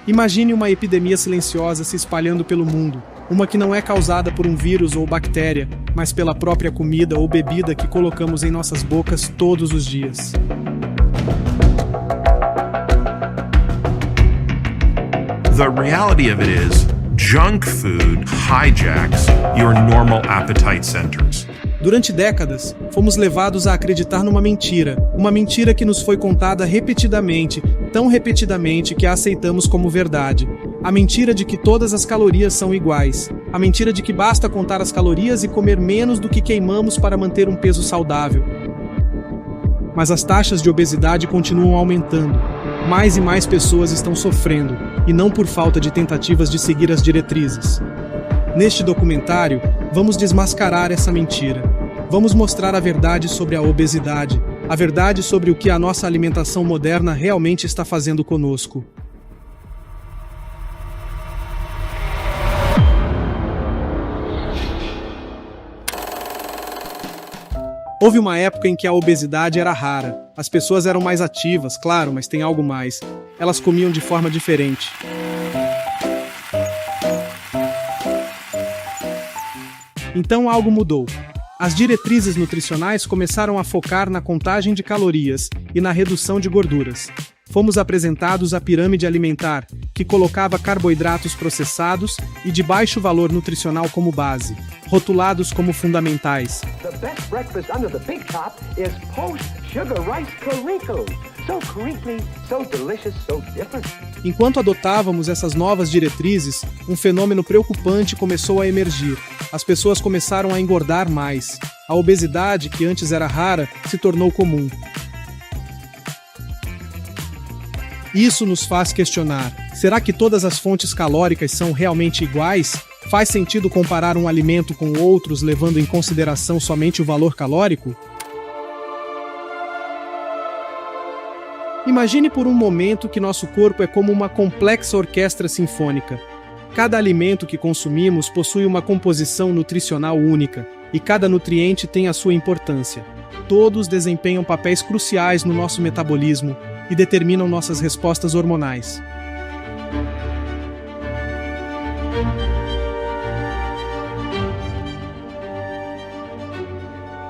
Imagine uma epidemia silenciosa se espalhando pelo mundo, uma que não é causada por um vírus ou bactéria, mas pela própria comida ou bebida que colocamos em nossas bocas todos os dias. The reality of it is, junk food hijacks your normal appetite centers. Durante décadas, fomos levados a acreditar numa mentira que nos foi contada repetidamente, tão repetidamente que a aceitamos como verdade. A mentira de que todas as calorias são iguais. A mentira de que basta contar as calorias e comer menos do que queimamos para manter um peso saudável. Mas as taxas de obesidade continuam aumentando. Mais e mais pessoas estão sofrendo, e não por falta de tentativas de seguir as diretrizes. Neste documentário, vamos desmascarar essa mentira. Vamos mostrar a verdade sobre a obesidade, a verdade sobre o que a nossa alimentação moderna realmente está fazendo conosco. Houve uma época em que a obesidade era rara. As pessoas eram mais ativas, claro, mas tem algo mais. Elas comiam de forma diferente. Então algo mudou. As diretrizes nutricionais começaram a focar na contagem de calorias e na redução de gorduras. Fomos apresentados à pirâmide alimentar, que colocava carboidratos processados e de baixo valor nutricional como base, rotulados como fundamentais. The best breakfast under the big top is post-sugar rice crinkles. So crinkly, so delicious, so different. Enquanto adotávamos essas novas diretrizes, um fenômeno preocupante começou a emergir. As pessoas começaram a engordar mais. A obesidade, que antes era rara, se tornou comum. Isso nos faz questionar: será que todas as fontes calóricas são realmente iguais? Faz sentido comparar um alimento com outros levando em consideração somente o valor calórico? Imagine por um momento que nosso corpo é como uma complexa orquestra sinfônica. Cada alimento que consumimos possui uma composição nutricional única, e cada nutriente tem a sua importância. Todos desempenham papéis cruciais no nosso metabolismo e determinam nossas respostas hormonais.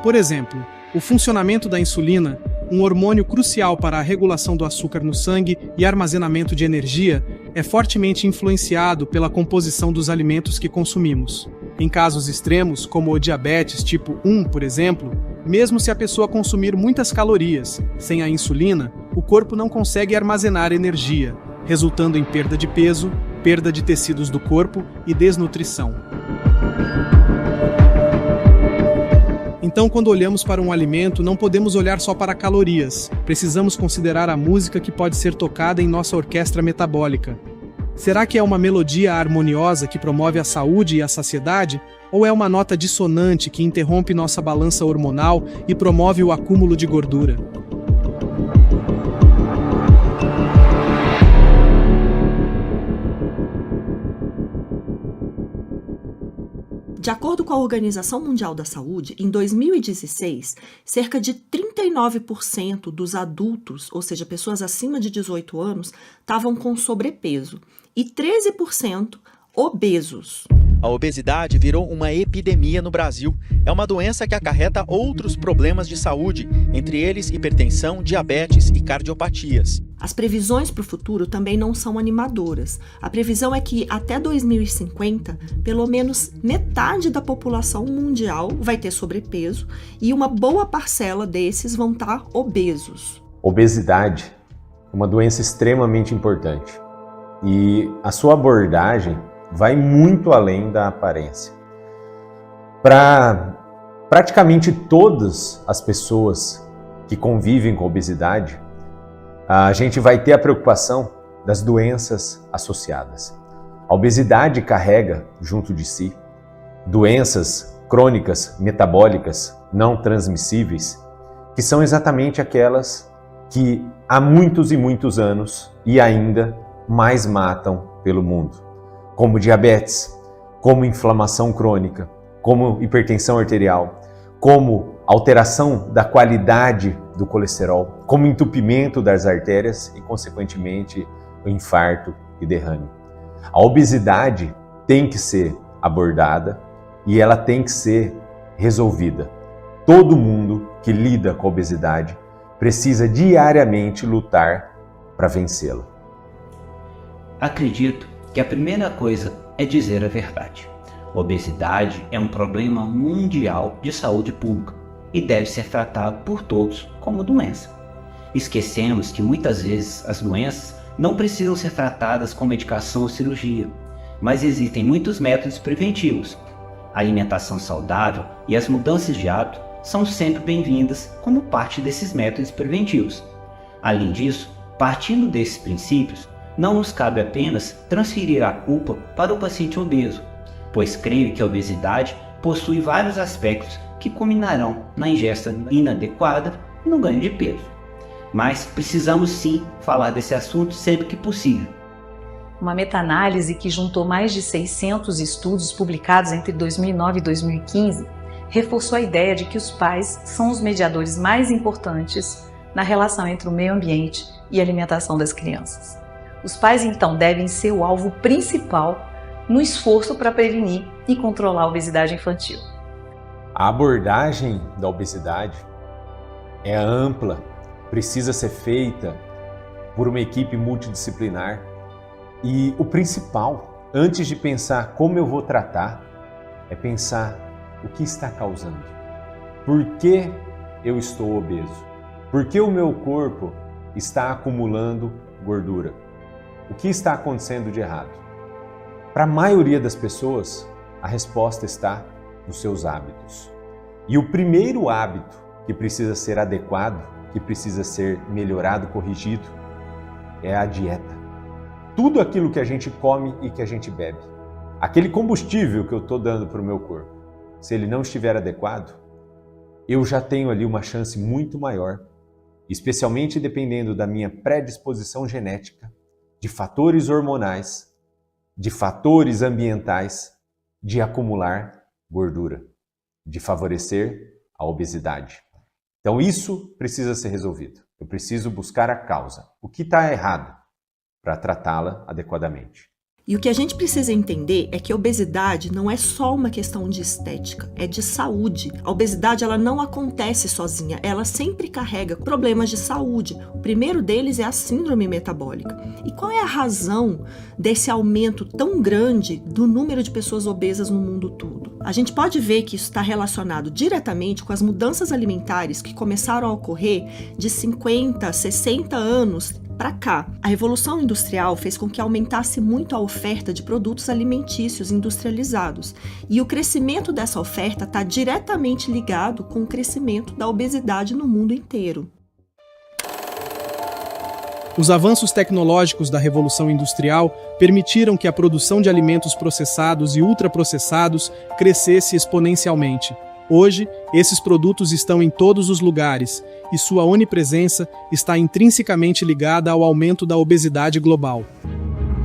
Por exemplo, o funcionamento da insulina, um hormônio crucial para a regulação do açúcar no sangue e armazenamento de energia, é fortemente influenciado pela composição dos alimentos que consumimos. Em casos extremos, como o diabetes tipo 1, por exemplo, mesmo se a pessoa consumir muitas calorias, sem a insulina, o corpo não consegue armazenar energia, resultando em perda de peso, perda de tecidos do corpo e desnutrição. Então, quando olhamos para um alimento, não podemos olhar só para calorias. Precisamos considerar a música que pode ser tocada em nossa orquestra metabólica. Será que é uma melodia harmoniosa que promove a saúde e a saciedade? Ou é uma nota dissonante que interrompe nossa balança hormonal e promove o acúmulo de gordura? De acordo com a Organização Mundial da Saúde, em 2016, cerca de 39% dos adultos, ou seja, pessoas acima de 18 anos, estavam com sobrepeso e 13% obesos. A obesidade virou uma epidemia no Brasil. É uma doença que acarreta outros problemas de saúde, entre eles hipertensão, diabetes e cardiopatias. As previsões para o futuro também não são animadoras. A previsão é que até 2050, pelo menos metade da população mundial vai ter sobrepeso e uma boa parcela desses vão estar obesos. Obesidade é uma doença extremamente importante e a sua abordagem vai muito além da aparência. Para praticamente todas as pessoas que convivem com obesidade, a gente vai ter a preocupação das doenças associadas. A obesidade carrega junto de si doenças crônicas, metabólicas, não transmissíveis, que são exatamente aquelas que há muitos e muitos anos e ainda mais matam pelo mundo, como diabetes, como inflamação crônica, como hipertensão arterial, como alteração da qualidade do colesterol, como entupimento das artérias e, consequentemente, o infarto e derrame. A obesidade tem que ser abordada e ela tem que ser resolvida. Todo mundo que lida com a obesidade precisa diariamente lutar para vencê-la. Acredito que a primeira coisa é dizer a verdade. Obesidade é um problema mundial de saúde pública e deve ser tratado por todos como doença. Esquecemos que muitas vezes as doenças não precisam ser tratadas com medicação ou cirurgia, mas existem muitos métodos preventivos. A alimentação saudável e as mudanças de hábito são sempre bem-vindas como parte desses métodos preventivos. Além disso, partindo desses princípios, não nos cabe apenas transferir a culpa para o paciente obeso, pois creio que a obesidade possui vários aspectos que culminarão na ingesta inadequada e no ganho de peso. Mas precisamos sim falar desse assunto sempre que possível. Uma meta-análise que juntou mais de 600 estudos publicados entre 2009 e 2015 reforçou a ideia de que os pais são os mediadores mais importantes na relação entre o meio ambiente e a alimentação das crianças. Os pais, então, devem ser o alvo principal no esforço para prevenir e controlar a obesidade infantil. A abordagem da obesidade é ampla, precisa ser feita por uma equipe multidisciplinar e o principal, antes de pensar como eu vou tratar, é pensar o que está causando. Por que eu estou obeso? Por que o meu corpo está acumulando gordura? O que está acontecendo de errado? Para a maioria das pessoas, a resposta está nos seus hábitos. E o primeiro hábito que precisa ser adequado, que precisa ser melhorado, corrigido, é a dieta. Tudo aquilo que a gente come e que a gente bebe. Aquele combustível que eu estou dando para o meu corpo, se ele não estiver adequado, eu já tenho ali uma chance muito maior, especialmente dependendo da minha predisposição genética, de fatores hormonais, de fatores ambientais, de acumular gordura, de favorecer a obesidade. Então isso precisa ser resolvido. Eu preciso buscar a causa. O que está errado para tratá-la adequadamente. E o que a gente precisa entender é que a obesidade não é só uma questão de estética, é de saúde. A obesidade ela não acontece sozinha, ela sempre carrega problemas de saúde. O primeiro deles é a síndrome metabólica. E qual é a razão desse aumento tão grande do número de pessoas obesas no mundo todo? A gente pode ver que isso está relacionado diretamente com as mudanças alimentares que começaram a ocorrer de 50, 60 anos para cá. A Revolução Industrial fez com que aumentasse muito a oferta de produtos alimentícios industrializados. E o crescimento dessa oferta está diretamente ligado com o crescimento da obesidade no mundo inteiro. Os avanços tecnológicos da Revolução Industrial permitiram que a produção de alimentos processados e ultraprocessados crescesse exponencialmente. Hoje, esses produtos estão em todos os lugares e sua onipresença está intrinsecamente ligada ao aumento da obesidade global.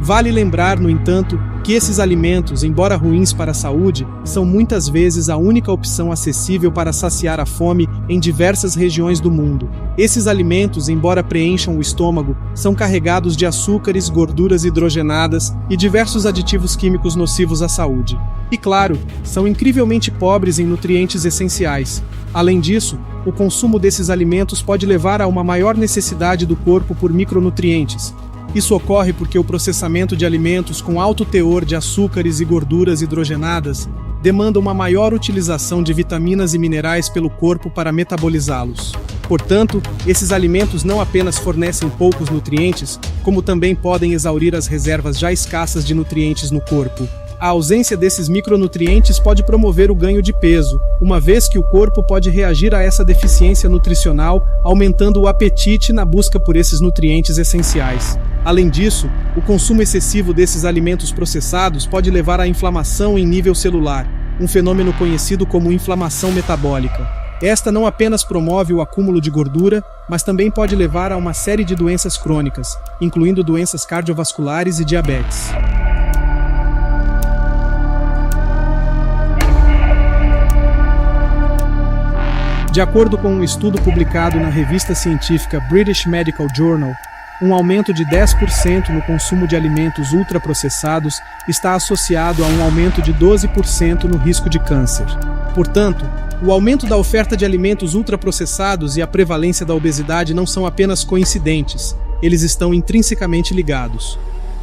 Vale lembrar, no entanto, que esses alimentos, embora ruins para a saúde, são muitas vezes a única opção acessível para saciar a fome em diversas regiões do mundo. Esses alimentos, embora preencham o estômago, são carregados de açúcares, gorduras hidrogenadas e diversos aditivos químicos nocivos à saúde. E claro, são incrivelmente pobres em nutrientes essenciais. Além disso, o consumo desses alimentos pode levar a uma maior necessidade do corpo por micronutrientes. Isso ocorre porque o processamento de alimentos com alto teor de açúcares e gorduras hidrogenadas demanda uma maior utilização de vitaminas e minerais pelo corpo para metabolizá-los. Portanto, esses alimentos não apenas fornecem poucos nutrientes, como também podem exaurir as reservas já escassas de nutrientes no corpo. A ausência desses micronutrientes pode promover o ganho de peso, uma vez que o corpo pode reagir a essa deficiência nutricional, aumentando o apetite na busca por esses nutrientes essenciais. Além disso, o consumo excessivo desses alimentos processados pode levar à inflamação em nível celular, um fenômeno conhecido como inflamação metabólica. Esta não apenas promove o acúmulo de gordura, mas também pode levar a uma série de doenças crônicas, incluindo doenças cardiovasculares e diabetes. De acordo com um estudo publicado na revista científica British Medical Journal, um aumento de 10% no consumo de alimentos ultraprocessados está associado a um aumento de 12% no risco de câncer. Portanto, o aumento da oferta de alimentos ultraprocessados e a prevalência da obesidade não são apenas coincidentes, eles estão intrinsecamente ligados.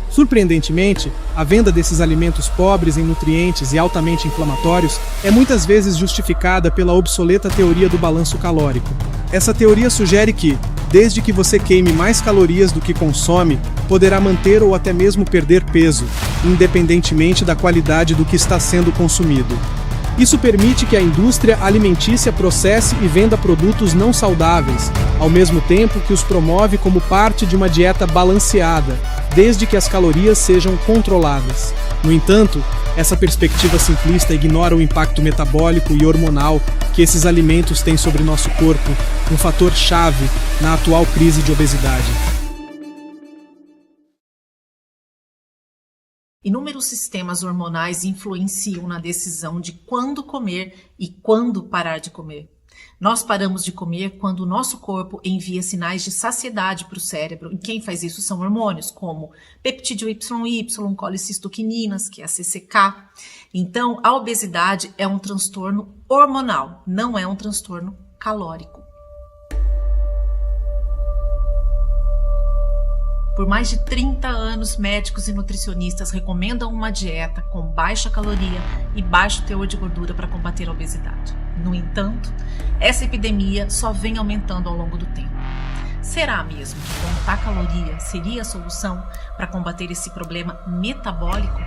Surpreendentemente, a venda desses alimentos pobres em nutrientes e altamente inflamatórios é muitas vezes justificada pela obsoleta teoria do balanço calórico. Essa teoria sugere que, desde que você queime mais calorias do que consome, poderá manter ou até mesmo perder peso, independentemente da qualidade do que está sendo consumido. Isso permite que a indústria alimentícia processe e venda produtos não saudáveis, ao mesmo tempo que os promove como parte de uma dieta balanceada, desde que as calorias sejam controladas. No entanto, essa perspectiva simplista ignora o impacto metabólico e hormonal que esses alimentos têm sobre nosso corpo, um fator chave na atual crise de obesidade. Inúmeros sistemas hormonais influenciam na decisão de quando comer e quando parar de comer. Nós paramos de comer quando o nosso corpo envia sinais de saciedade para o cérebro, e quem faz isso são hormônios, como peptídeo YY, colicistoquininas, que é a CCK. Então, a obesidade é um transtorno hormonal, não é um transtorno calórico. Por mais de 30 anos, médicos e nutricionistas recomendam uma dieta com baixa caloria e baixo teor de gordura para combater a obesidade. No entanto, essa epidemia só vem aumentando ao longo do tempo. Será mesmo que contar caloria seria a solução para combater esse problema metabólico?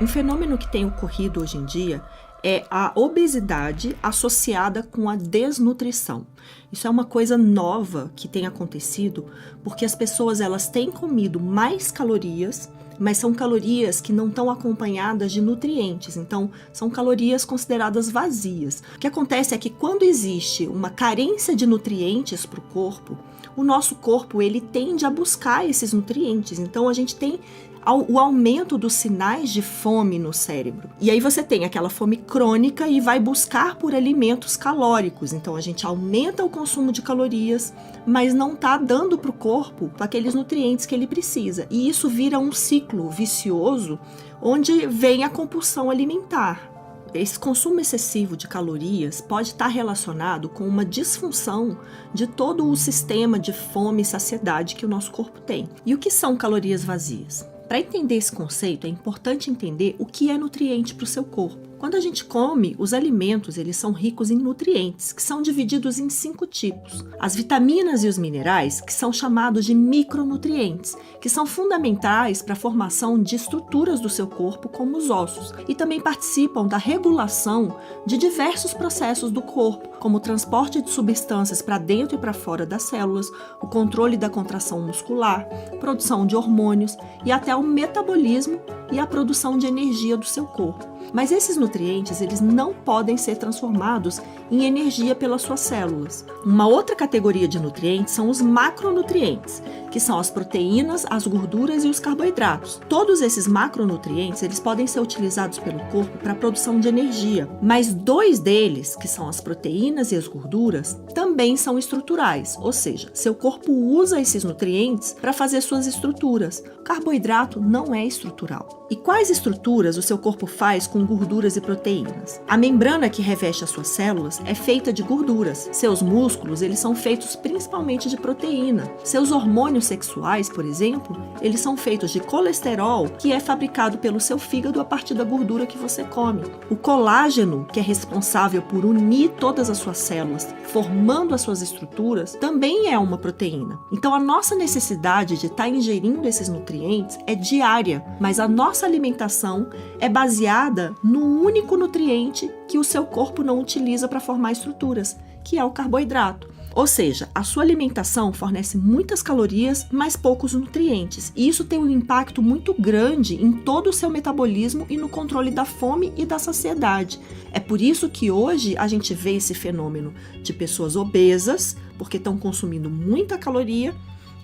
Um fenômeno que tem ocorrido hoje em dia é a obesidade associada com a desnutrição. Isso é uma coisa nova que tem acontecido porque as pessoas elas têm comido mais calorias, mas são calorias que não estão acompanhadas de nutrientes, então são calorias consideradas vazias. O que acontece é que quando existe uma carência de nutrientes para o corpo, o nosso corpo ele tende a buscar esses nutrientes, então a gente tem o aumento dos sinais de fome no cérebro. E aí você tem aquela fome crônica e vai buscar por alimentos calóricos. Então a gente aumenta o consumo de calorias, mas não está dando para o corpo aqueles nutrientes que ele precisa. E isso vira um ciclo vicioso, onde vem a compulsão alimentar. Esse consumo excessivo de calorias pode estar relacionado com uma disfunção de todo o sistema de fome e saciedade que o nosso corpo tem. E o que são calorias vazias? Para entender esse conceito, é importante entender o que é nutriente para o seu corpo. Quando a gente come, os alimentos eles são ricos em nutrientes, que são divididos em 5 tipos. As vitaminas e os minerais, que são chamados de micronutrientes, que são fundamentais para a formação de estruturas do seu corpo, como os ossos, e também participam da regulação de diversos processos do corpo, como o transporte de substâncias para dentro e para fora das células, o controle da contração muscular, produção de hormônios e até o metabolismo e a produção de energia do seu corpo. Mas esses nutrientes, eles não podem ser transformados em energia pelas suas células. Uma outra categoria de nutrientes são os macronutrientes, que são as proteínas, as gorduras e os carboidratos. Todos esses macronutrientes, eles podem ser utilizados pelo corpo para a produção de energia, mas 2 deles, que são as proteínas e as gorduras, também são estruturais, ou seja, seu corpo usa esses nutrientes para fazer suas estruturas. O carboidrato não é estrutural. E quais estruturas o seu corpo faz com gorduras e proteínas? A membrana que reveste as suas células é feita de gorduras. Seus músculos, eles são feitos principalmente de proteína. Seus hormônios sexuais, por exemplo, eles são feitos de colesterol, que é fabricado pelo seu fígado a partir da gordura que você come. O colágeno, que é responsável por unir todas as suas células, formando as suas estruturas, também é uma proteína. Então a nossa necessidade de estar ingerindo esses nutrientes é diária, mas a nossa alimentação é baseada no único nutriente que o seu corpo não utiliza para formar estruturas, que é o carboidrato. Ou seja, a sua alimentação fornece muitas calorias, mas poucos nutrientes. E isso tem um impacto muito grande em todo o seu metabolismo e no controle da fome e da saciedade. É por isso que hoje a gente vê esse fenômeno de pessoas obesas, porque estão consumindo muita caloria,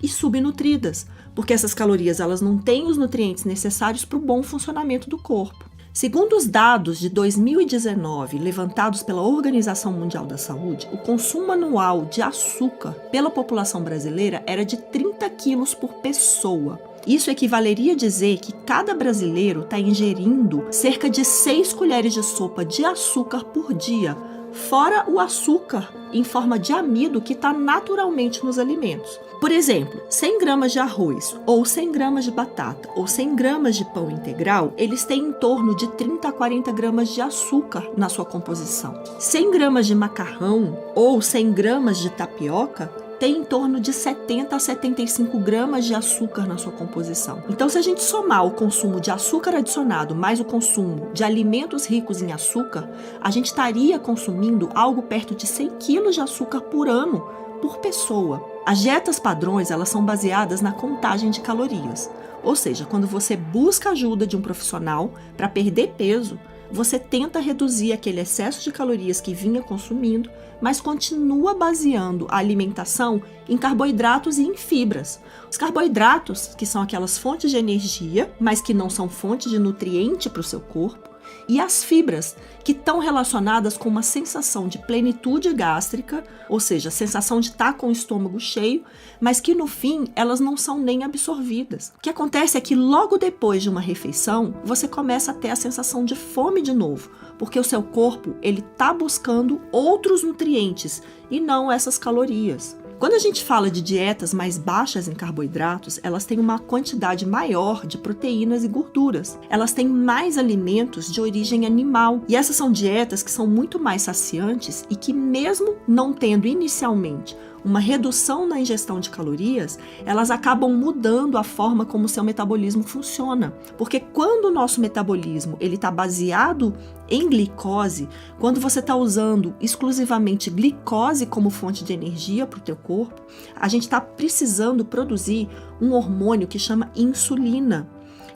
e subnutridas, porque essas calorias elas não têm os nutrientes necessários para o bom funcionamento do corpo. Segundo os dados de 2019 levantados pela Organização Mundial da Saúde, o consumo anual de açúcar pela população brasileira era de 30 quilos por pessoa. Isso equivaleria a dizer que cada brasileiro está ingerindo cerca de 6 colheres de sopa de açúcar por dia, fora o açúcar em forma de amido que está naturalmente nos alimentos. Por exemplo, 100 gramas de arroz, ou 100 gramas de batata, ou 100 gramas de pão integral, eles têm em torno de 30 a 40 gramas de açúcar na sua composição. 100 gramas de macarrão, ou 100 gramas de tapioca, tem em torno de 70 a 75 gramas de açúcar na sua composição. Então, se a gente somar o consumo de açúcar adicionado mais o consumo de alimentos ricos em açúcar, a gente estaria consumindo algo perto de 100 quilos de açúcar por ano por pessoa. As dietas padrões, elas são baseadas na contagem de calorias. Ou seja, quando você busca a ajuda de um profissional para perder peso, você tenta reduzir aquele excesso de calorias que vinha consumindo, mas continua baseando a alimentação em carboidratos e em fibras. Os carboidratos, que são aquelas fontes de energia, mas que não são fontes de nutriente para o seu corpo, e as fibras, que estão relacionadas com uma sensação de plenitude gástrica, ou seja, a sensação de estar com o estômago cheio, mas que no fim elas não são nem absorvidas. O que acontece é que logo depois de uma refeição, você começa a ter a sensação de fome de novo, porque o seu corpo ele está buscando outros nutrientes e não essas calorias. Quando a gente fala de dietas mais baixas em carboidratos, elas têm uma quantidade maior de proteínas e gorduras. Elas têm mais alimentos de origem animal. E essas são dietas que são muito mais saciantes e que, mesmo não tendo inicialmente uma redução na ingestão de calorias, elas acabam mudando a forma como o seu metabolismo funciona. Porque quando o nosso metabolismo está baseado em glicose, quando você está usando exclusivamente glicose como fonte de energia para o teu corpo, a gente está precisando produzir um hormônio que chama insulina.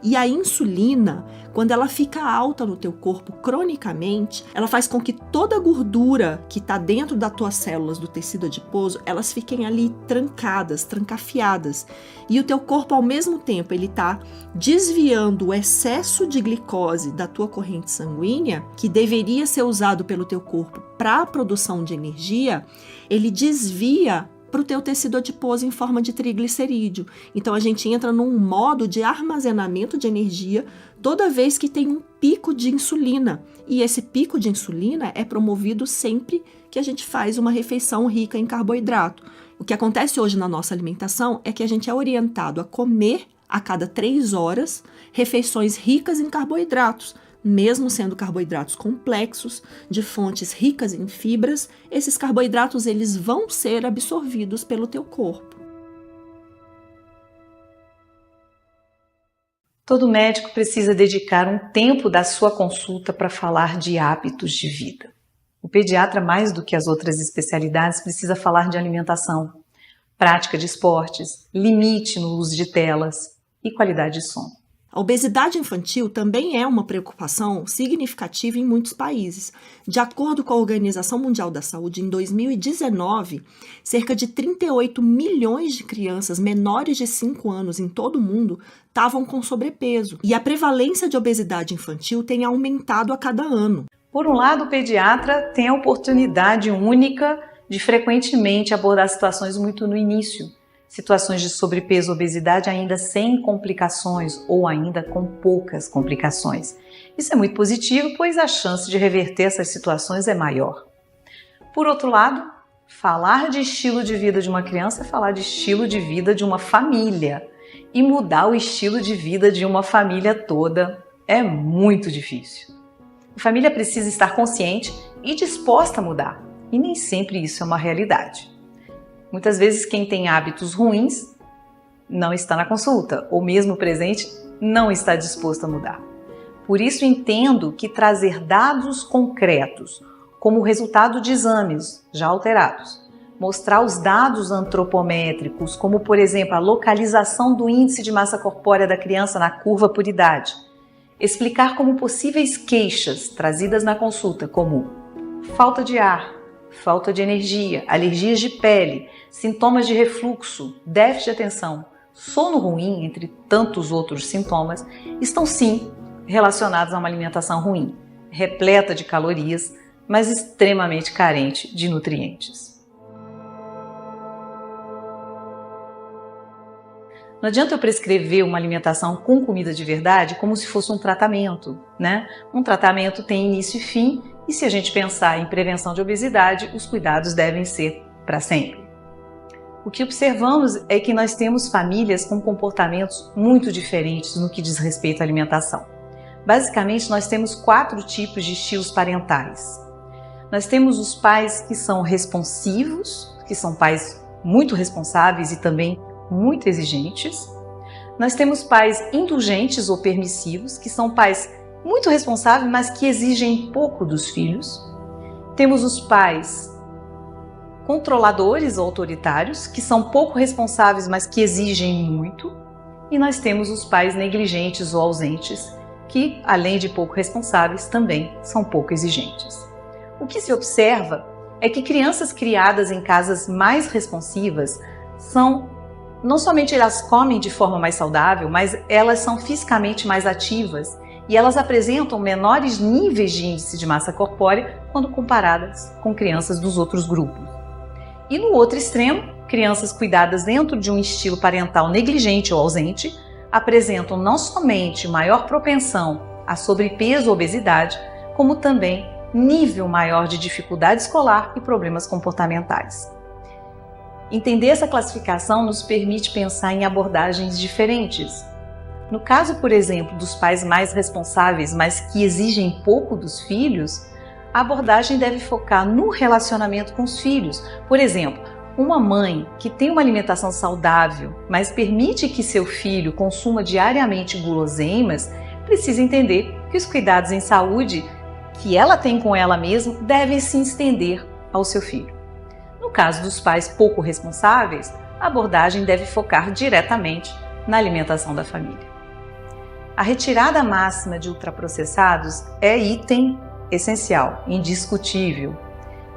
E a insulina, quando ela fica alta no teu corpo cronicamente, ela faz com que toda a gordura que está dentro das tuas células do tecido adiposo, elas fiquem ali trancadas, trancafiadas. E o teu corpo, ao mesmo tempo, ele está desviando o excesso de glicose da tua corrente sanguínea, que deveria ser usado pelo teu corpo para a produção de energia, ele desvia para o teu tecido adiposo em forma de triglicerídeo. Então a gente entra num modo de armazenamento de energia toda vez que tem um pico de insulina. E esse pico de insulina é promovido sempre que a gente faz uma refeição rica em carboidrato. O que acontece hoje na nossa alimentação é que a gente é orientado a comer a cada 3 horas refeições ricas em carboidratos. Mesmo sendo carboidratos complexos, de fontes ricas em fibras, esses carboidratos eles vão ser absorvidos pelo teu corpo. Todo médico precisa dedicar um tempo da sua consulta para falar de hábitos de vida. O pediatra, mais do que as outras especialidades, precisa falar de alimentação, prática de esportes, limite no uso de telas e qualidade de sono. A obesidade infantil também é uma preocupação significativa em muitos países. De acordo com a Organização Mundial da Saúde, em 2019, cerca de 38 milhões de crianças menores de 5 anos em todo o mundo estavam com sobrepeso. E a prevalência de obesidade infantil tem aumentado a cada ano. Por um lado, o pediatra tem a oportunidade única de frequentemente abordar situações muito no início. Situações de sobrepeso, obesidade ainda sem complicações ou ainda com poucas complicações. Isso é muito positivo, pois a chance de reverter essas situações é maior. Por outro lado, falar de estilo de vida de uma criança é falar de estilo de vida de uma família. E mudar o estilo de vida de uma família toda é muito difícil. A família precisa estar consciente e disposta a mudar, e nem sempre isso é uma realidade. Muitas vezes quem tem hábitos ruins não está na consulta, ou mesmo presente não está disposto a mudar. Por isso entendo que trazer dados concretos, como o resultado de exames já alterados, mostrar os dados antropométricos, como por exemplo a localização do índice de massa corpórea da criança na curva por idade, explicar como possíveis queixas trazidas na consulta, como falta de ar, falta de energia, alergias de pele, sintomas de refluxo, déficit de atenção, sono ruim, entre tantos outros sintomas, estão sim relacionados a uma alimentação ruim, repleta de calorias, mas extremamente carente de nutrientes. Não adianta eu prescrever uma alimentação com comida de verdade como se fosse um tratamento, né? Um tratamento tem início e fim, e se a gente pensar em prevenção de obesidade, os cuidados devem ser para sempre. O que observamos é que nós temos famílias com comportamentos muito diferentes no que diz respeito à alimentação. Basicamente, nós temos 4 tipos de estilos parentais. Nós temos os pais que são responsivos, que são pais muito responsáveis e também muito exigentes. Nós temos pais indulgentes ou permissivos, que são pais muito responsáveis, mas que exigem pouco dos filhos. Temos os pais controladores ou autoritários, que são pouco responsáveis, mas que exigem muito. E nós temos os pais negligentes ou ausentes, que, além de pouco responsáveis, também são pouco exigentes. O que se observa é que crianças criadas em casas mais responsivas não somente elas comem de forma mais saudável, mas elas são fisicamente mais ativas e elas apresentam menores níveis de índice de massa corpórea quando comparadas com crianças dos outros grupos. E no outro extremo, crianças cuidadas dentro de um estilo parental negligente ou ausente apresentam não somente maior propensão a sobrepeso ou obesidade, como também nível maior de dificuldade escolar e problemas comportamentais. Entender essa classificação nos permite pensar em abordagens diferentes. No caso, por exemplo, dos pais mais responsáveis, mas que exigem pouco dos filhos, a abordagem deve focar no relacionamento com os filhos. Por exemplo, uma mãe que tem uma alimentação saudável, mas permite que seu filho consuma diariamente guloseimas, precisa entender que os cuidados em saúde que ela tem com ela mesma devem se estender ao seu filho. No caso dos pais pouco responsáveis, a abordagem deve focar diretamente na alimentação da família. A retirada máxima de ultraprocessados é item essencial, indiscutível,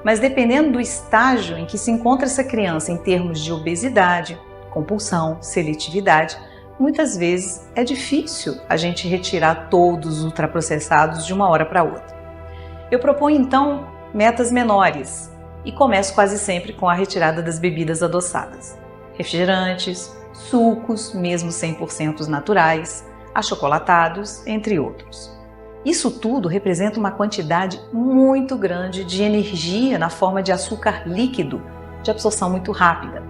mas dependendo do estágio em que se encontra essa criança em termos de obesidade, compulsão, seletividade, muitas vezes é difícil a gente retirar todos os ultraprocessados de uma hora para outra. Eu proponho então metas menores e começo quase sempre com a retirada das bebidas adoçadas, refrigerantes, sucos, mesmo 100% naturais, achocolatados, entre outros. Isso tudo representa uma quantidade muito grande de energia na forma de açúcar líquido, de absorção muito rápida.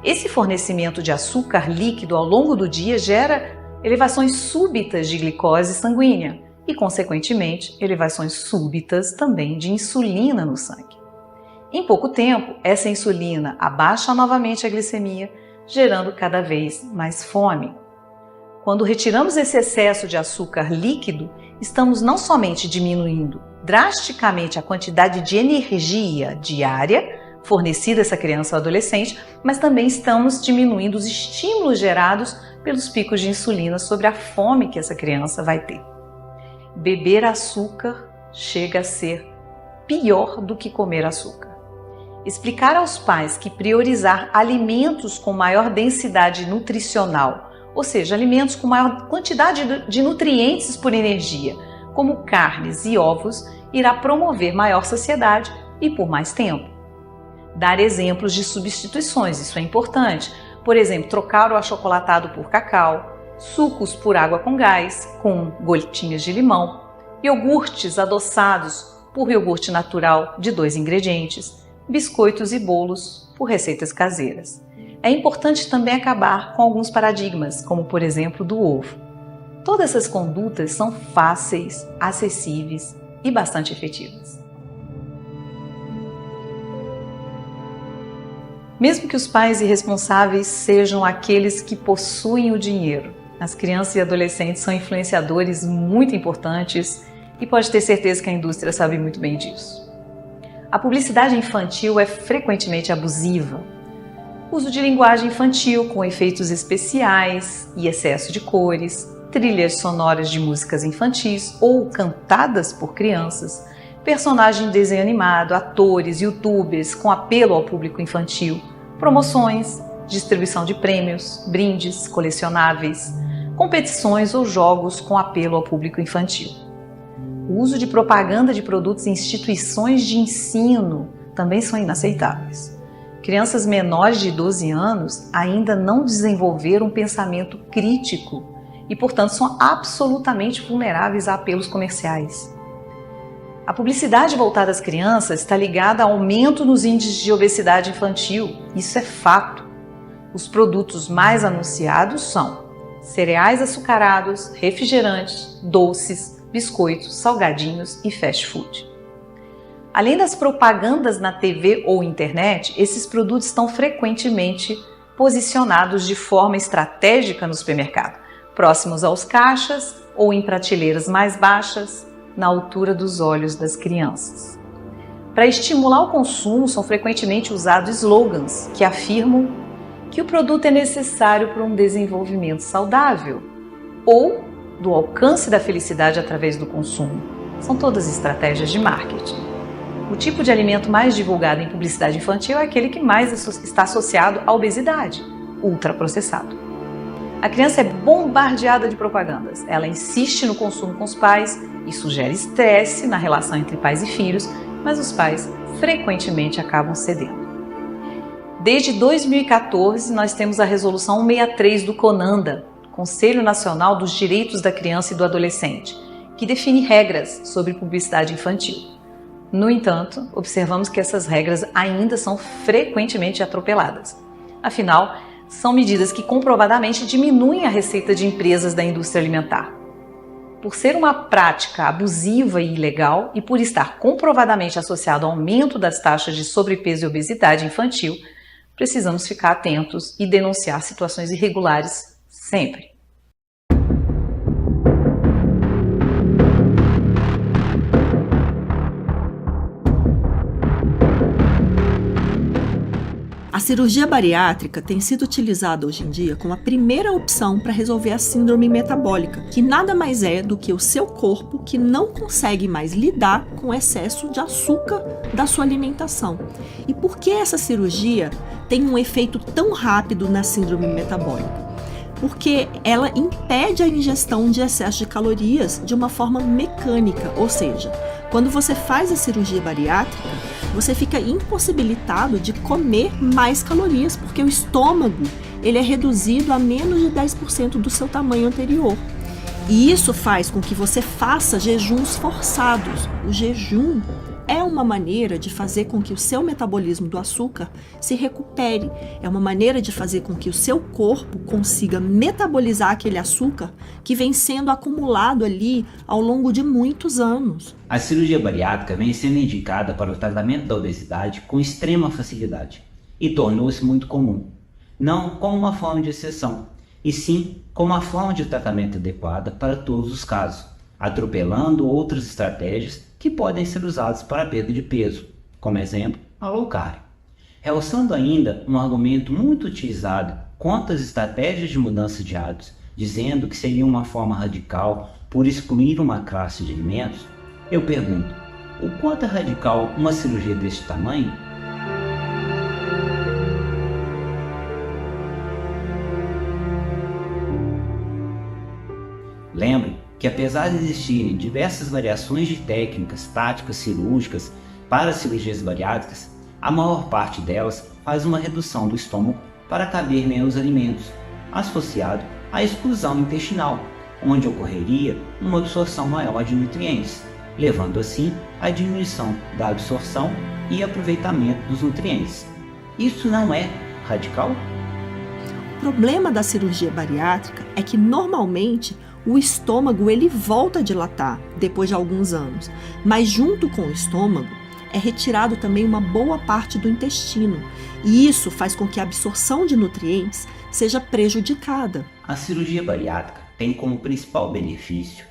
Esse fornecimento de açúcar líquido ao longo do dia gera elevações súbitas de glicose sanguínea e, consequentemente, elevações súbitas também de insulina no sangue. Em pouco tempo, essa insulina abaixa novamente a glicemia, gerando cada vez mais fome. Quando retiramos esse excesso de açúcar líquido, estamos não somente diminuindo drasticamente a quantidade de energia diária fornecida a essa criança ou adolescente, mas também estamos diminuindo os estímulos gerados pelos picos de insulina sobre a fome que essa criança vai ter. Beber açúcar chega a ser pior do que comer açúcar. Explicar aos pais que priorizar alimentos com maior densidade nutricional, ou seja, alimentos com maior quantidade de nutrientes por energia, como carnes e ovos, irá promover maior saciedade e por mais tempo. Dar exemplos de substituições, isso é importante. Por exemplo, trocar o achocolatado por cacau, sucos por água com gás, com gotinhas de limão, iogurtes adoçados por iogurte natural de 2 ingredientes, biscoitos e bolos por receitas caseiras. É importante também acabar com alguns paradigmas, como por exemplo do ovo. Todas essas condutas são fáceis, acessíveis e bastante efetivas. Mesmo que os pais irresponsáveis sejam aqueles que possuem o dinheiro, as crianças e adolescentes são influenciadores muito importantes e pode ter certeza que a indústria sabe muito bem disso. A publicidade infantil é frequentemente abusiva. Uso de linguagem infantil com efeitos especiais e excesso de cores, trilhas sonoras de músicas infantis ou cantadas por crianças, personagens de desenho animado, atores, youtubers com apelo ao público infantil, promoções, distribuição de prêmios, brindes, colecionáveis, competições ou jogos com apelo ao público infantil. O uso de propaganda de produtos em instituições de ensino também são inaceitáveis. Crianças menores de 12 anos ainda não desenvolveram um pensamento crítico e, portanto, são absolutamente vulneráveis a apelos comerciais. A publicidade voltada às crianças está ligada ao aumento nos índices de obesidade infantil. Isso é fato. Os produtos mais anunciados são cereais açucarados, refrigerantes, doces, biscoitos, salgadinhos e fast food. Além das propagandas na TV ou internet, esses produtos estão frequentemente posicionados de forma estratégica no supermercado, próximos aos caixas ou em prateleiras mais baixas, na altura dos olhos das crianças. Para estimular o consumo, são frequentemente usados slogans que afirmam que o produto é necessário para um desenvolvimento saudável ou do alcance da felicidade através do consumo. São todas estratégias de marketing. O tipo de alimento mais divulgado em publicidade infantil é aquele que mais está associado à obesidade, ultraprocessado. A criança é bombardeada de propagandas. Ela insiste no consumo com os pais, isso gera estresse na relação entre pais e filhos, mas os pais frequentemente acabam cedendo. Desde 2014, nós temos a Resolução 163 do CONANDA, Conselho Nacional dos Direitos da Criança e do Adolescente, que define regras sobre publicidade infantil. No entanto, observamos que essas regras ainda são frequentemente atropeladas. Afinal, são medidas que comprovadamente diminuem a receita de empresas da indústria alimentar. Por ser uma prática abusiva e ilegal e por estar comprovadamente associado ao aumento das taxas de sobrepeso e obesidade infantil, precisamos ficar atentos e denunciar situações irregulares sempre. A cirurgia bariátrica tem sido utilizada hoje em dia como a primeira opção para resolver a síndrome metabólica, que nada mais é do que o seu corpo que não consegue mais lidar com o excesso de açúcar da sua alimentação. E por que essa cirurgia tem um efeito tão rápido na síndrome metabólica? Porque ela impede a ingestão de excesso de calorias de uma forma mecânica, ou seja, quando você faz a cirurgia bariátrica, você fica impossibilitado de comer mais calorias, porque o estômago ele é reduzido a menos de 10% do seu tamanho anterior. E isso faz com que você faça jejuns forçados. O jejum é uma maneira de fazer com que o seu metabolismo do açúcar se recupere. É uma maneira de fazer com que o seu corpo consiga metabolizar aquele açúcar que vem sendo acumulado ali ao longo de muitos anos. A cirurgia bariátrica vem sendo indicada para o tratamento da obesidade com extrema facilidade e tornou-se muito comum, não como uma forma de exceção, e sim como uma forma de tratamento adequada para todos os casos, atropelando outras estratégias que podem ser usadas para a perda de peso, como exemplo, a low carb. Realçando ainda um argumento muito utilizado contra as estratégias de mudança de hábitos, dizendo que seria uma forma radical por excluir uma classe de alimentos, eu pergunto, o quanto é radical uma cirurgia deste tamanho? Lembre que apesar de existirem diversas variações de técnicas, táticas cirúrgicas para cirurgias bariátricas, a maior parte delas faz uma redução do estômago para caber menos alimentos, associado à exclusão intestinal, onde ocorreria uma absorção maior de nutrientes, levando assim à diminuição da absorção e aproveitamento dos nutrientes. Isso não é radical? O problema da cirurgia bariátrica é que normalmente o estômago ele volta a dilatar depois de alguns anos, mas junto com o estômago é retirado também uma boa parte do intestino, e isso faz com que a absorção de nutrientes seja prejudicada. A cirurgia bariátrica tem como principal benefício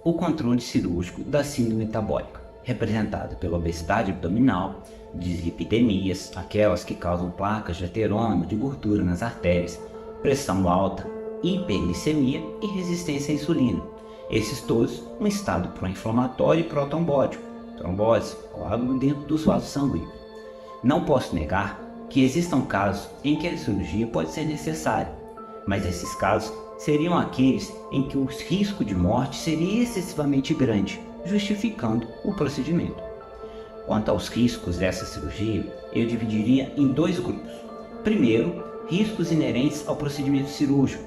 o controle cirúrgico da síndrome metabólica, representada pela obesidade abdominal, dislipidemias, aquelas que causam placas de ateroma de gordura nas artérias, pressão alta, hiperglicemia e resistência à insulina. Esses todos um estado pró-inflamatório e pró-trombótico, trombose, coágulo dentro dos vasos sanguíneos. Não posso negar que existam casos em que a cirurgia pode ser necessária, mas esses casos seriam aqueles em que o risco de morte seria excessivamente grande, justificando o procedimento. Quanto aos riscos dessa cirurgia, eu dividiria em 2 grupos. Primeiro, riscos inerentes ao procedimento cirúrgico.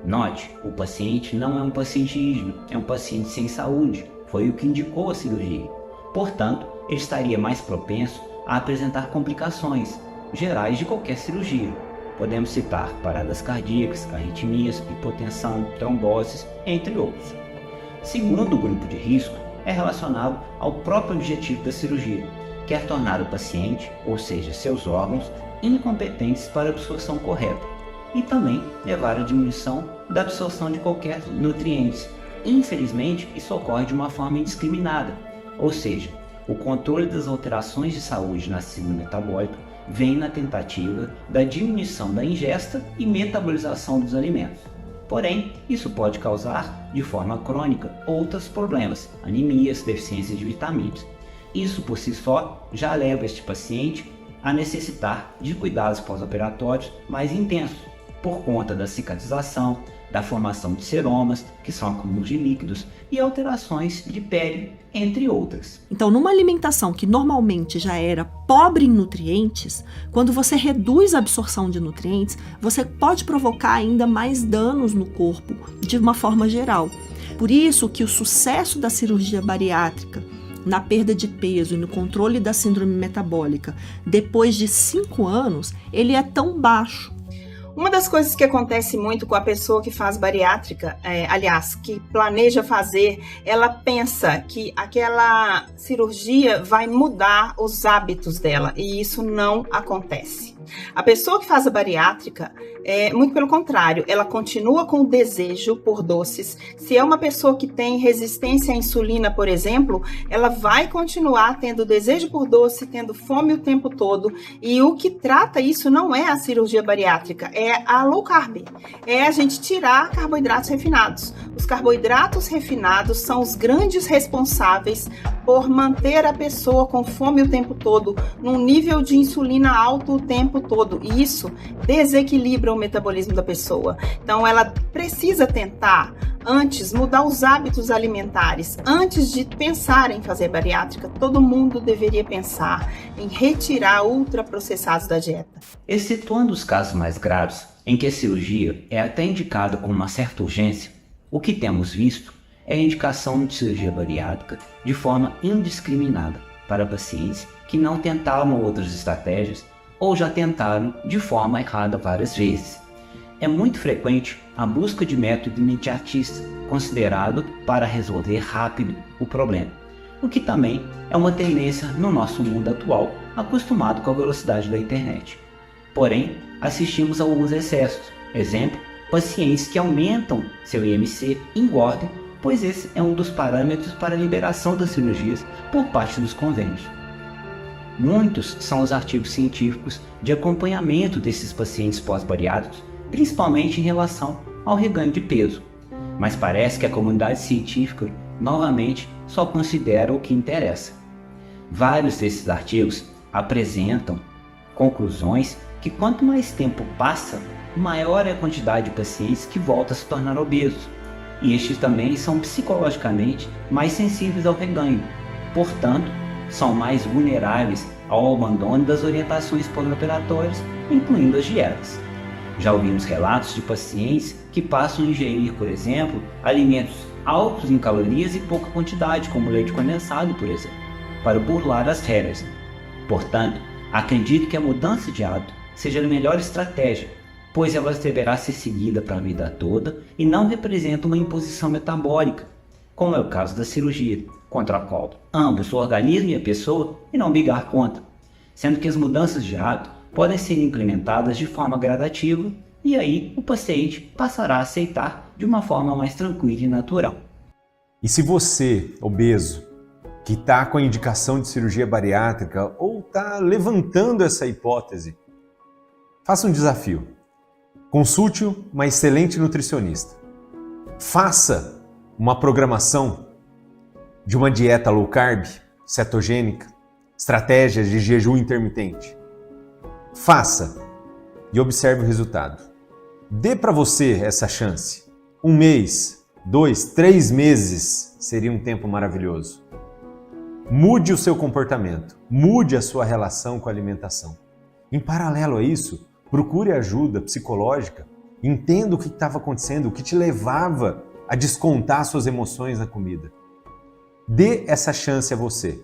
Note, o paciente não é um paciente rígido, é um paciente sem saúde, foi o que indicou a cirurgia. Portanto, ele estaria mais propenso a apresentar complicações gerais de qualquer cirurgia. Podemos citar paradas cardíacas, arritmias, hipotensão, tromboses, entre outros. Segundo grupo de risco é relacionado ao próprio objetivo da cirurgia, que é tornar o paciente, ou seja, seus órgãos, incompetentes para a absorção correta, e também levar à diminuição da absorção de qualquer nutrientes. Infelizmente, isso ocorre de uma forma indiscriminada, ou seja, o controle das alterações de saúde na síndrome metabólica vem na tentativa da diminuição da ingesta e metabolização dos alimentos. Porém, isso pode causar, de forma crônica, outros problemas, anemias, deficiências de vitaminas. Isso por si só já leva este paciente a necessitar de cuidados pós-operatórios mais intensos, por conta da cicatrização, da formação de seromas, que são acúmulos de líquidos, e alterações de pele, entre outras. Então, numa alimentação que normalmente já era pobre em nutrientes, quando você reduz a absorção de nutrientes, você pode provocar ainda mais danos no corpo, de uma forma geral. Por isso que o sucesso da cirurgia bariátrica na perda de peso e no controle da síndrome metabólica, depois de 5 anos, ele é tão baixo. Uma das coisas que acontece muito com a pessoa que faz bariátrica, que planeja fazer, ela pensa que aquela cirurgia vai mudar os hábitos dela, e isso não acontece. A pessoa que faz a bariátrica, muito pelo contrário, ela continua com o desejo por doces. Se é uma pessoa que tem resistência à insulina, por exemplo, ela vai continuar tendo desejo por doce, tendo fome o tempo todo. E o que trata isso não é a cirurgia bariátrica, é a low carb. É a gente tirar carboidratos refinados. Os carboidratos refinados são os grandes responsáveis por manter a pessoa com fome o tempo todo, num nível de insulina alto o tempo todo, e isso desequilibra o metabolismo da pessoa. Então ela precisa tentar antes mudar os hábitos alimentares. Antes de pensar em fazer bariátrica, todo mundo deveria pensar em retirar ultraprocessados da dieta. Excetuando os casos mais graves, em que a cirurgia é até indicada com uma certa urgência, o que temos visto é a indicação de cirurgia bariátrica de forma indiscriminada para pacientes que não tentaram outras estratégias ou já tentaram de forma errada várias vezes. É muito frequente a busca de método imediatista, considerado para resolver rápido o problema, o que também é uma tendência no nosso mundo atual, acostumado com a velocidade da internet. Porém, assistimos a alguns excessos. Exemplo, pacientes que aumentam seu IMC e engordam, pois esse é um dos parâmetros para a liberação das cirurgias por parte dos convênios. Muitos são os artigos científicos de acompanhamento desses pacientes pós-bariátricos, principalmente em relação ao reganho de peso, mas parece que a comunidade científica, novamente, só considera o que interessa. Vários desses artigos apresentam conclusões que quanto mais tempo passa, maior é a quantidade de pacientes que voltam a se tornar obesos, e estes também são psicologicamente mais sensíveis ao reganho, portanto, são mais vulneráveis ao abandono das orientações pós-operatórias, incluindo as dietas. Já ouvimos relatos de pacientes que passam a ingerir, por exemplo, alimentos altos em calorias e pouca quantidade, como leite condensado, por exemplo, para burlar as regras. Portanto, acredito que a mudança de hábito seja a melhor estratégia, pois ela deverá ser seguida para a vida toda e não representa uma imposição metabólica, como é o caso da cirurgia, contra a qual ambos, o organismo e a pessoa, irão brigar contra, sendo que as mudanças de hábito podem ser implementadas de forma gradativa e aí o paciente passará a aceitar de uma forma mais tranquila e natural. E se você, obeso, que está com a indicação de cirurgia bariátrica ou está levantando essa hipótese, faça um desafio. Consulte uma excelente nutricionista. Faça uma programação de uma dieta low carb, cetogênica, estratégias de jejum intermitente. Faça e observe o resultado. Dê para você essa chance. 1 mês, 2, 3 meses seria um tempo maravilhoso. Mude o seu comportamento, mude a sua relação com a alimentação. Em paralelo a isso, procure ajuda psicológica, entenda o que estava acontecendo, o que te levava a descontar suas emoções na comida. Dê essa chance a você.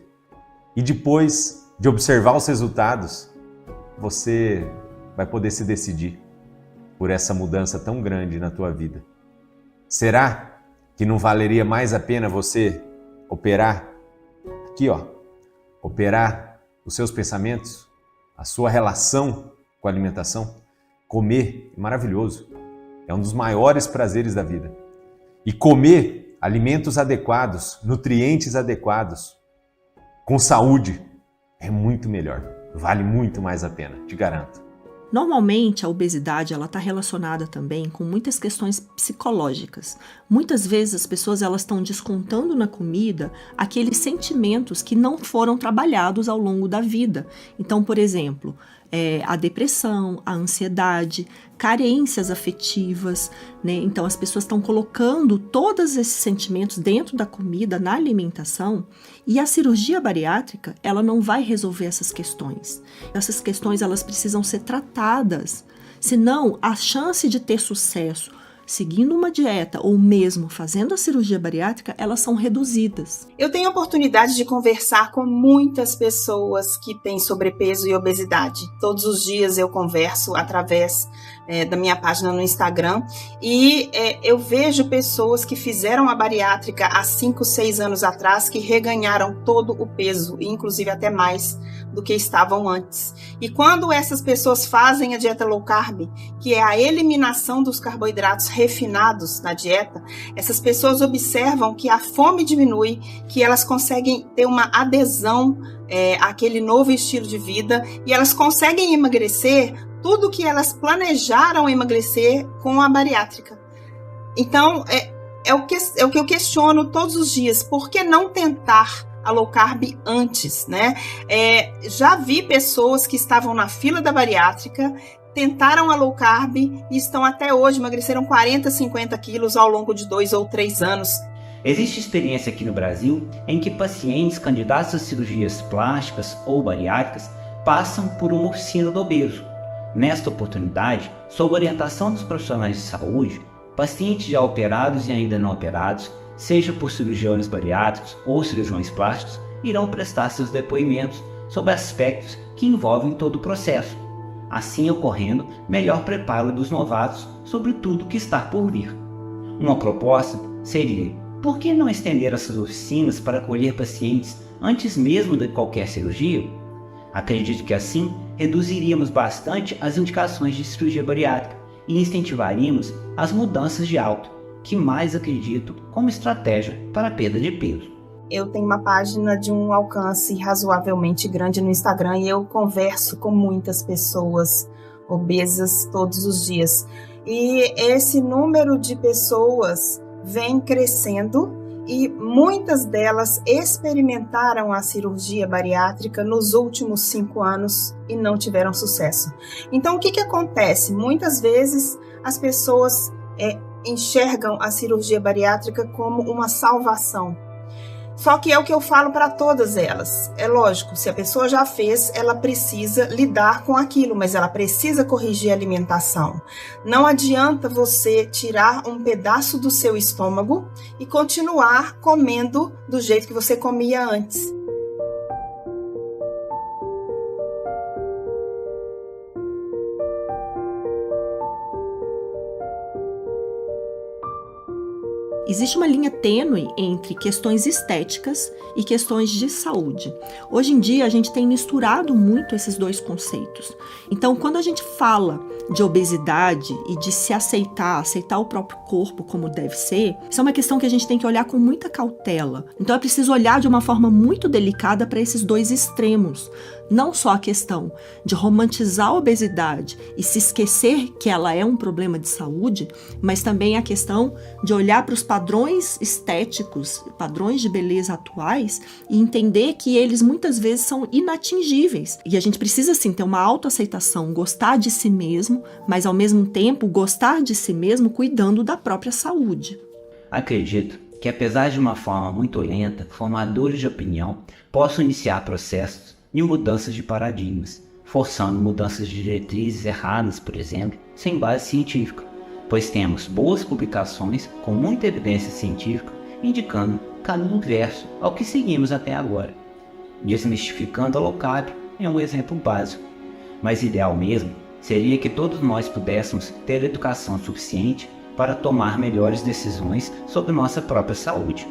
E depois de observar os resultados, você vai poder se decidir por essa mudança tão grande na tua vida. Será que não valeria mais a pena você operar aqui, operar os seus pensamentos, a sua relação com a alimentação? Comer é maravilhoso, é um dos maiores prazeres da vida. E comer alimentos adequados, nutrientes adequados, com saúde, é muito melhor. Vale muito mais a pena, te garanto. Normalmente, a obesidade está relacionada também com muitas questões psicológicas. Muitas vezes as pessoas estão descontando na comida aqueles sentimentos que não foram trabalhados ao longo da vida. Então, por exemplo, a depressão, a ansiedade, carências afetivas, né? Então as pessoas estão colocando todos esses sentimentos dentro da comida, na alimentação, e a cirurgia bariátrica, ela não vai resolver essas questões. Essas questões, elas precisam ser tratadas, senão a chance de ter sucesso seguindo uma dieta ou mesmo fazendo a cirurgia bariátrica, elas são reduzidas. Eu tenho a oportunidade de conversar com muitas pessoas que têm sobrepeso e obesidade. Todos os dias eu converso através da minha página no Instagram e eu vejo pessoas que fizeram a bariátrica há 5, 6 anos atrás que reganharam todo o peso, inclusive até mais do que estavam antes. E quando essas pessoas fazem a dieta low carb, que é a eliminação dos carboidratos refinados na dieta, essas pessoas observam que a fome diminui, que elas conseguem ter uma adesão àquele novo estilo de vida e elas conseguem emagrecer tudo que elas planejaram emagrecer com a bariátrica. Então, é o que eu questiono todos os dias. Por que não tentar a low carb antes, né? Já vi pessoas que estavam na fila da bariátrica, tentaram a low carb e estão até hoje, emagreceram 40, 50 quilos ao longo de 2 ou 3 anos. Existe experiência aqui no Brasil em que pacientes candidatos a cirurgias plásticas ou bariátricas passam por uma oficina do obeso. Nesta oportunidade, sob orientação dos profissionais de saúde, pacientes já operados e ainda não operados, seja por cirurgiões bariátricos ou cirurgiões plásticos, irão prestar seus depoimentos sobre aspectos que envolvem todo o processo, assim ocorrendo melhor preparo dos novatos sobre tudo que está por vir. Uma proposta seria: por que não estender essas oficinas para acolher pacientes antes mesmo de qualquer cirurgia? Acredito que assim reduziríamos bastante as indicações de cirurgia bariátrica e incentivaríamos as mudanças de hábito, que mais acredito como estratégia para a perda de peso. Eu tenho uma página de um alcance razoavelmente grande no Instagram e eu converso com muitas pessoas obesas todos os dias. E esse número de pessoas vem crescendo e muitas delas experimentaram a cirurgia bariátrica nos últimos 5 anos e não tiveram sucesso. Então, o que acontece? Muitas vezes as pessoas enxergam a cirurgia bariátrica como uma salvação. Só que é o que eu falo para todas elas. É lógico, se a pessoa já fez, ela precisa lidar com aquilo, mas ela precisa corrigir a alimentação. Não adianta você tirar um pedaço do seu estômago e continuar comendo do jeito que você comia antes. Existe uma linha tênue entre questões estéticas e questões de saúde. Hoje em dia, a gente tem misturado muito esses dois conceitos. Então, quando a gente fala de obesidade e de se aceitar o próprio corpo como deve ser, isso é uma questão que a gente tem que olhar com muita cautela. Então, é preciso olhar de uma forma muito delicada para esses dois extremos. Não só a questão de romantizar a obesidade e se esquecer que ela é um problema de saúde, mas também a questão de olhar para os padrões estéticos, padrões de beleza atuais e entender que eles muitas vezes são inatingíveis. E a gente precisa, sim, ter uma autoaceitação, gostar de si mesmo mesmo, mas ao mesmo tempo gostar de si mesmo cuidando da própria saúde. Acredito que, apesar de uma forma muito lenta, formadores de opinião possam iniciar processos de mudanças de paradigmas, forçando mudanças de diretrizes erradas, por exemplo, sem base científica, pois temos boas publicações com muita evidência científica indicando caminho inverso ao que seguimos até agora. Desmistificando a low carb é um exemplo básico, mas ideal mesmo seria que todos nós pudéssemos ter educação suficiente para tomar melhores decisões sobre nossa própria saúde.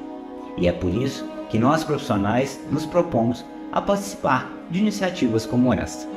E é por isso que nós profissionais nos propomos a participar de iniciativas como esta.